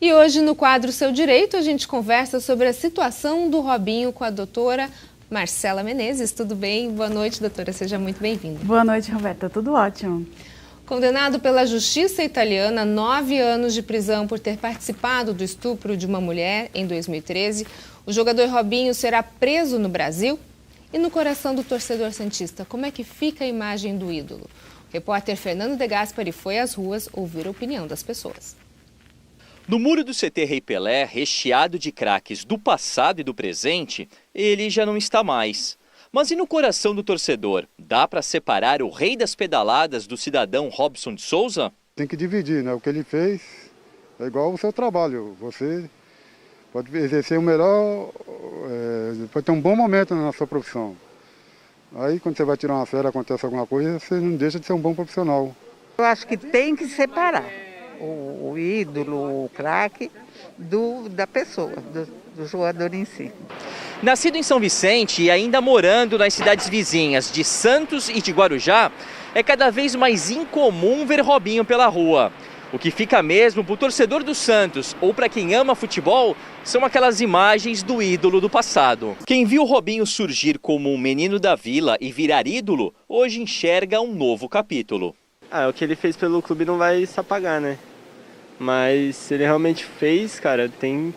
E hoje no quadro Seu Direito a gente conversa sobre a situação do Robinho com a doutora Marcela Menezes. Tudo bem? Boa noite, doutora. Seja muito bem-vinda. Boa noite, Roberta. Tudo ótimo. Condenado pela justiça italiana a 9 anos de prisão por ter participado do estupro de uma mulher em 2013, o jogador Robinho será preso no Brasil? E no coração do torcedor santista, como é que fica a imagem do ídolo? O repórter Fernando De Gasperi foi às ruas ouvir a opinião das pessoas. No muro do CT Rei Pelé, recheado de craques do passado e do presente, ele já não está mais. Mas e no coração do torcedor? Dá para separar o rei das pedaladas do cidadão Robson de Souza? Tem que dividir, né? O que ele fez é igual o seu trabalho. Você pode exercer o melhor, pode ter um bom momento na sua profissão. Aí quando você vai tirar uma férias, acontece alguma coisa, você não deixa de ser um bom profissional. Eu acho que tem que separar o ídolo, o craque, da pessoa, do jogador em si. Nascido em São Vicente e ainda morando nas cidades vizinhas de Santos e de Guarujá, é cada vez mais incomum ver Robinho pela rua. O que fica mesmo para o torcedor do Santos ou para quem ama futebol são aquelas imagens do ídolo do passado. Quem viu Robinho surgir como um menino da vila e virar ídolo, hoje enxerga um novo capítulo. O que ele fez pelo clube não vai se apagar, né? Mas se ele realmente fez, cara, tem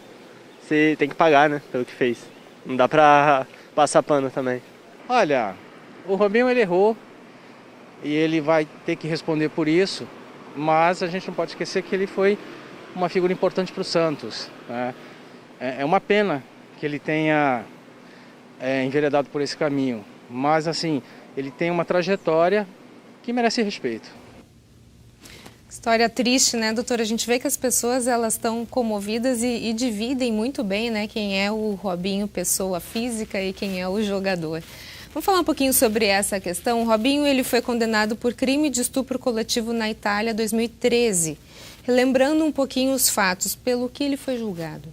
que pagar, né, pelo que fez. Não dá pra passar pano também. Olha, o Robinho ele errou e ele vai ter que responder por isso, mas a gente não pode esquecer que ele foi uma figura importante para o Santos, né? É uma pena que ele tenha enveredado por esse caminho, mas assim, ele tem uma trajetória que merece respeito. História triste, né, doutora? A gente vê que as pessoas elas estão comovidas e dividem muito bem, né, quem é o Robinho, pessoa física, e quem é o jogador. Vamos falar um pouquinho sobre essa questão. O Robinho ele foi condenado por crime de estupro coletivo na Itália em 2013. Relembrando um pouquinho os fatos, pelo que ele foi julgado.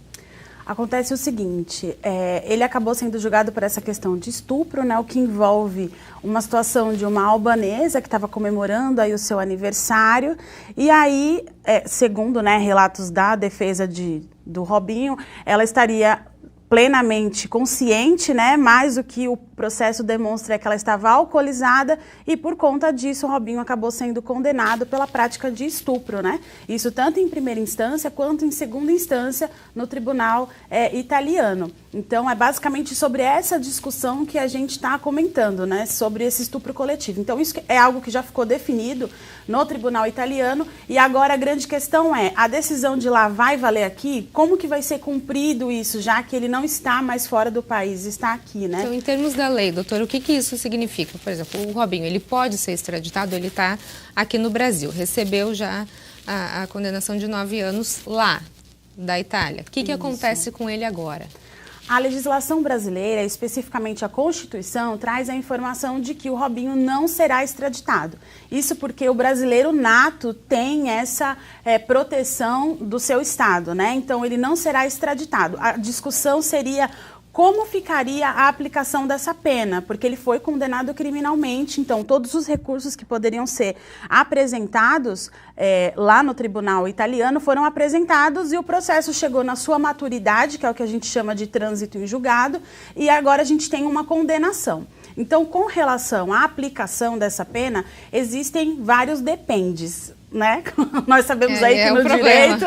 Acontece o seguinte, ele acabou sendo julgado por essa questão de estupro, né, o que envolve uma situação de uma albanesa que estava comemorando aí o seu aniversário, e aí, segundo, né, relatos da defesa do Robinho, ela estaria plenamente consciente, né, mas o que o processo demonstra é que ela estava alcoolizada e por conta disso o Robinho acabou sendo condenado pela prática de estupro, né? Isso tanto em primeira instância quanto em segunda instância no tribunal italiano. Então é basicamente sobre essa discussão que a gente está comentando, né, sobre esse estupro coletivo. Então isso é algo que já ficou definido no tribunal italiano e agora a grande questão é, a decisão de lá vai valer aqui? Como que vai ser cumprido isso, já que ele não está mais fora do país, está aqui, né? Então, em termos da lei, doutor, o que isso significa? Por exemplo, o Robinho, ele pode ser extraditado, ele está aqui no Brasil, recebeu já a condenação de 9 anos lá, da Itália. O que acontece com ele agora? A legislação brasileira, especificamente a Constituição, traz a informação de que o Robinho não será extraditado. Isso porque o brasileiro nato tem essa proteção do seu Estado, né? Então ele não será extraditado. A discussão seria como ficaria a aplicação dessa pena, porque ele foi condenado criminalmente, então todos os recursos que poderiam ser apresentados lá no tribunal italiano foram apresentados e o processo chegou na sua maturidade, que é o que a gente chama de trânsito em julgado, e agora a gente tem uma condenação. Então, com relação à aplicação dessa pena, existem vários dependes, né? Nós sabemos aí que no direito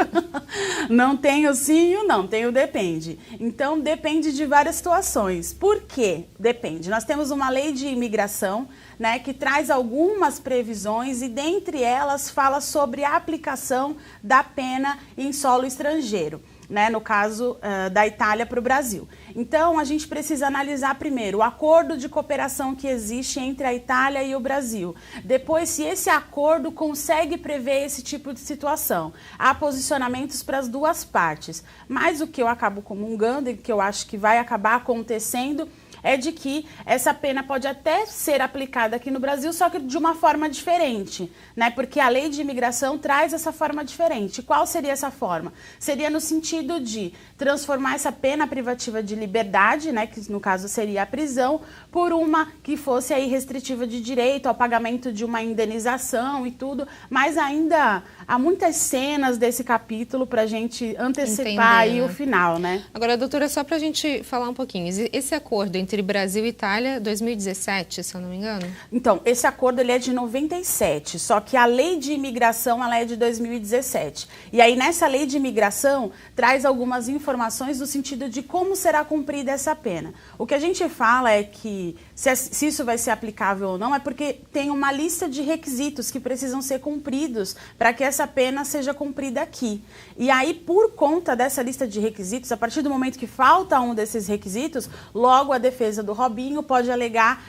não tem o sim e o não, tem o depende. Então, depende de várias situações. Por quê? Depende. Nós temos uma lei de imigração, né, que traz algumas previsões e, dentre elas, fala sobre a aplicação da pena em solo estrangeiro, né, no caso da Itália para o Brasil. Então, a gente precisa analisar primeiro o acordo de cooperação que existe entre a Itália e o Brasil. Depois, se esse acordo consegue prever esse tipo de situação. Há posicionamentos para as duas partes. Mas o que eu acabo comungando e que eu acho que vai acabar acontecendo é de que essa pena pode até ser aplicada aqui no Brasil, só que de uma forma diferente, né? Porque a lei de imigração traz essa forma diferente. Qual seria essa forma? Seria no sentido de transformar essa pena privativa de liberdade, né, que no caso seria a prisão, por uma que fosse aí restritiva de direito ao pagamento de uma indenização e tudo, mas ainda há muitas cenas desse capítulo para a gente antecipar aí o final, né? Agora, doutora, só para a gente falar um pouquinho, esse acordo entre Brasil e Itália, 2017, se eu não me engano? Então, esse acordo ele é de 97, só que a lei de imigração ela é de 2017. E aí, nessa lei de imigração, traz algumas informações no sentido de como será cumprida essa pena. O que a gente fala é que, se isso vai ser aplicável ou não, é porque tem uma lista de requisitos que precisam ser cumpridos para que essa pena seja cumprida aqui. E aí, por conta dessa lista de requisitos, a partir do momento que falta um desses requisitos, logo a defesa do Robinho pode alegar,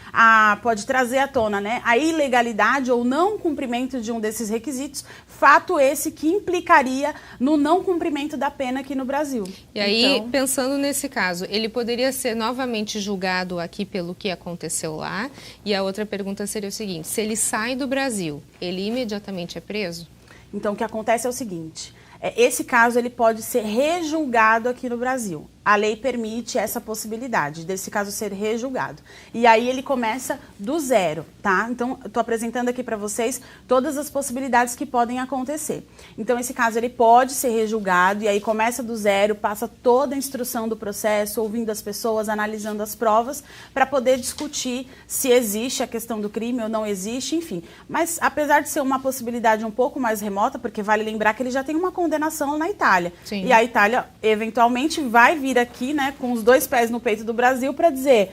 pode trazer à tona, né, a ilegalidade ou não cumprimento de um desses requisitos, fato esse que implicaria no não cumprimento da pena aqui no Brasil. E aí, pensando nesse caso, ele poderia ser novamente julgado aqui pelo que aconteceu lá? E a outra pergunta seria o seguinte, se ele sai do Brasil, ele imediatamente é preso? Então, o que acontece é o seguinte, esse caso ele pode ser rejulgado aqui no Brasil. A lei permite essa possibilidade desse caso ser rejulgado. E aí ele começa do zero, tá? Então, eu estou apresentando aqui para vocês todas as possibilidades que podem acontecer. Então, esse caso ele pode ser rejulgado e aí começa do zero, passa toda a instrução do processo, ouvindo as pessoas, analisando as provas, para poder discutir se existe a questão do crime ou não existe, enfim. Mas, apesar de ser uma possibilidade um pouco mais remota, porque vale lembrar que ele já tem uma condenação na Itália. Sim. E a Itália, eventualmente, vai vir aqui, né, com os dois pés no peito do Brasil para dizer,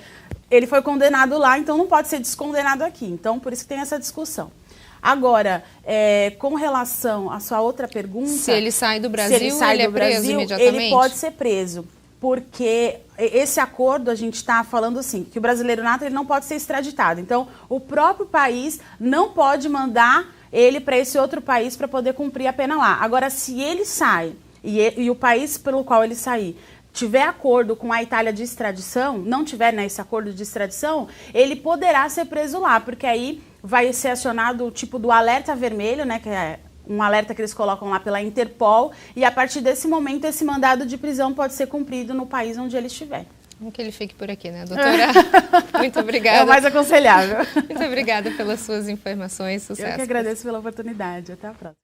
ele foi condenado lá, então não pode ser descondenado aqui. Então, por isso que tem essa discussão. Agora, com relação à sua outra pergunta... Se ele sai do Brasil, ele é preso imediatamente? Ele pode ser preso, porque esse acordo, a gente está falando assim, que o brasileiro nato ele não pode ser extraditado. Então, o próprio país não pode mandar ele para esse outro país para poder cumprir a pena lá. Agora, se ele sai e o país pelo qual ele sair tiver acordo com a Itália de extradição, não tiver, né, esse acordo de extradição, ele poderá ser preso lá, porque aí vai ser acionado o tipo do alerta vermelho, né, que é um alerta que eles colocam lá pela Interpol, e a partir desse momento esse mandado de prisão pode ser cumprido no país onde ele estiver. Que ele fique por aqui, né, doutora? Muito obrigada. É o mais aconselhável. Muito obrigada pelas suas informações, sucesso. Eu que agradeço pela oportunidade. Até a próxima.